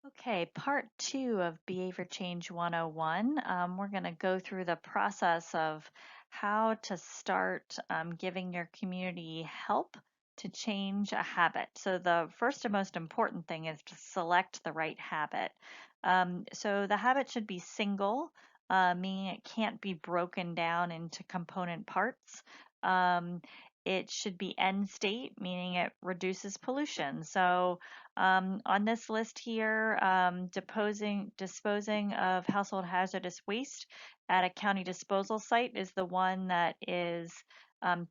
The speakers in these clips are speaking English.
Okay, part two of Behavior Change 101. We're going to go through the process of how to start giving your community help to change a habit. So, the first and most important thing is to select the right habit. So, the habit should be single, meaning it can't be broken down into component parts. Um, it should be end state, meaning it reduces pollution. So, on this list here, disposing of household hazardous waste at a county disposal site is the one that is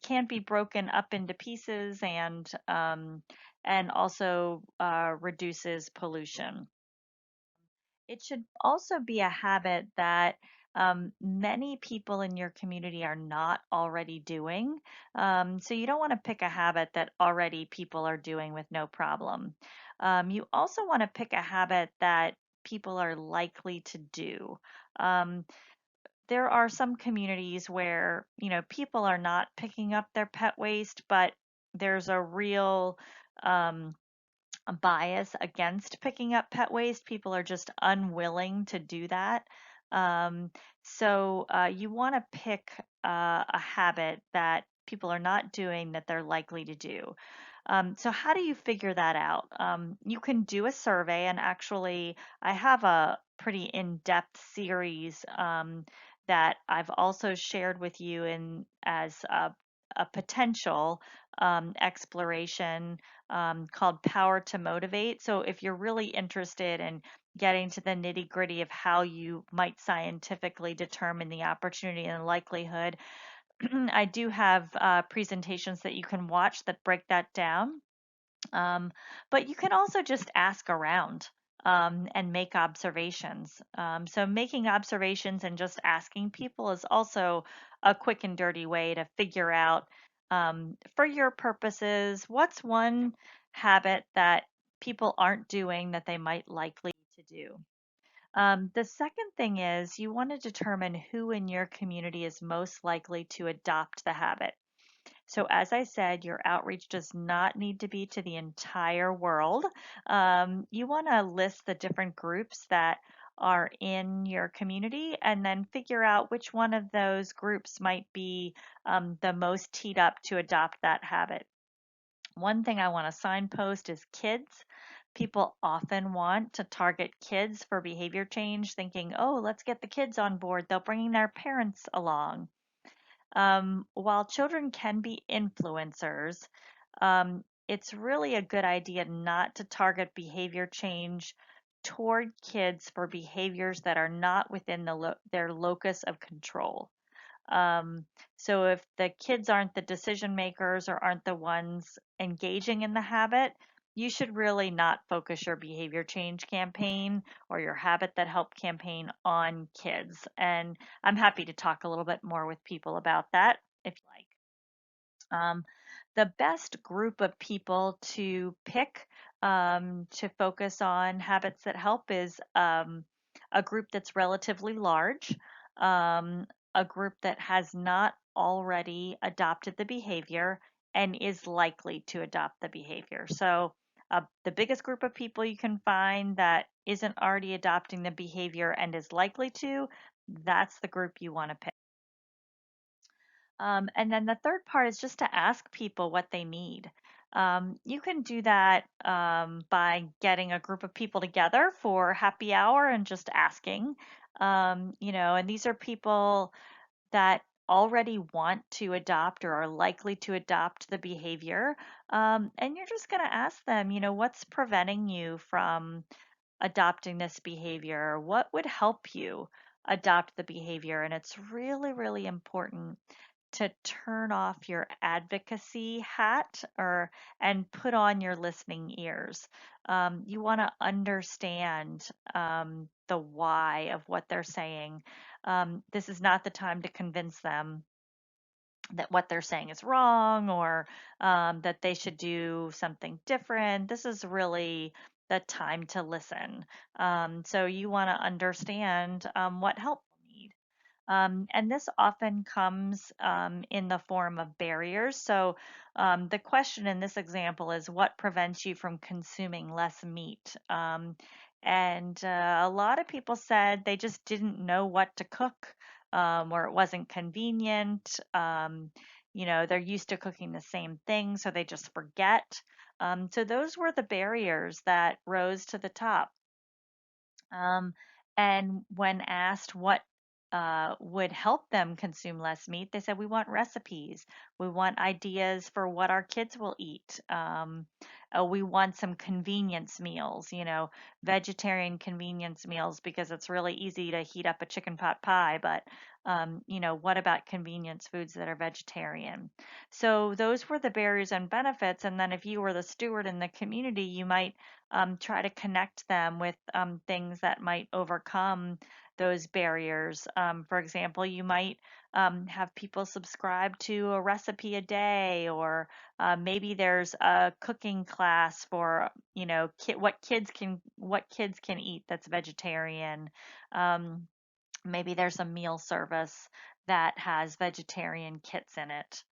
can be broken up into pieces and also reduces pollution. It should also be a habit that many people in your community are not already doing. So you don't want to pick a habit that already people are doing with no problem. You also want to pick a habit that people are likely to do. Um, there are some communities where, people are not picking up their pet waste, but there's a real a bias against picking up pet waste. People are just unwilling to do that. Um, so you want to pick a habit that people are not doing that they're likely to do. So how do you figure that out? You can do a survey, and actually, I have a pretty in-depth series that I've also shared with you in as a potential exploration called Power to Motivate. So if you're really interested in getting to the nitty gritty of how you might scientifically determine the opportunity and the likelihood, I do have presentations that you can watch that break that down. Um, but you can also just ask around and make observations. So making observations and just asking people is also a quick and dirty way to figure out, for your purposes, what's one habit that people aren't doing that they might likely to do. The second thing is you want to determine who in your community is most likely to adopt the habit. So, as I said, your outreach does not need to be to the entire world. You want to list the different groups that are in your community and then figure out which one of those groups might be the most teed up to adopt that habit. One thing I want to signpost is kids. People often want to target kids for behavior change, thinking, oh, let's get the kids on board. They'll bring their parents along. While children can be influencers, it's really a good idea not to target behavior change toward kids for behaviors that are not within their locus of control. Um, so if the kids aren't the decision makers or aren't the ones engaging in the habit, you should really not focus your behavior change campaign or your habit that help campaign on kids. And I'm happy to talk a little bit more with people about that if you like. The best group of people to pick to focus on habits that help is a group that's relatively large, um, a group that has not already adopted the behavior and is likely to adopt the behavior. So, the biggest group of people you can find that isn't already adopting the behavior and is likely to, that's the group you want to pick. And then the third part is just to ask people what they need. You can do that by getting a group of people together for happy hour and just asking. And these are people that already want to adopt or are likely to adopt the behavior. And you're just going to ask them, what's preventing you from adopting this behavior? What would help you adopt the behavior? And it's really, really important to turn off your advocacy hat or and put on your listening ears. You want to understand the why of what they're saying. This is not the time to convince them that what they're saying is wrong or that they should do something different. This is really the time to listen. So you want to understand what help they need. And this often comes in the form of barriers. So the question in this example is what prevents you from consuming less meat? And a lot of people said they just didn't know what to cook, or it wasn't convenient. They're used to cooking the same thing, so they just forget. So those were the barriers that rose to the top. Um, and when asked what would help them consume less meat, they said, we want recipes. We want ideas for what our kids will eat. We want some convenience meals, vegetarian convenience meals, because it's really easy to heat up a chicken pot pie. But, what about convenience foods that are vegetarian? So those were the barriers and benefits. And then if you were the steward in the community, you might try to connect them with things that might overcome those barriers. For example, you might have people subscribe to a recipe a day, or maybe there's a cooking class for what kids can eat that's vegetarian. Um, Maybe there's a meal service that has vegetarian kits in it.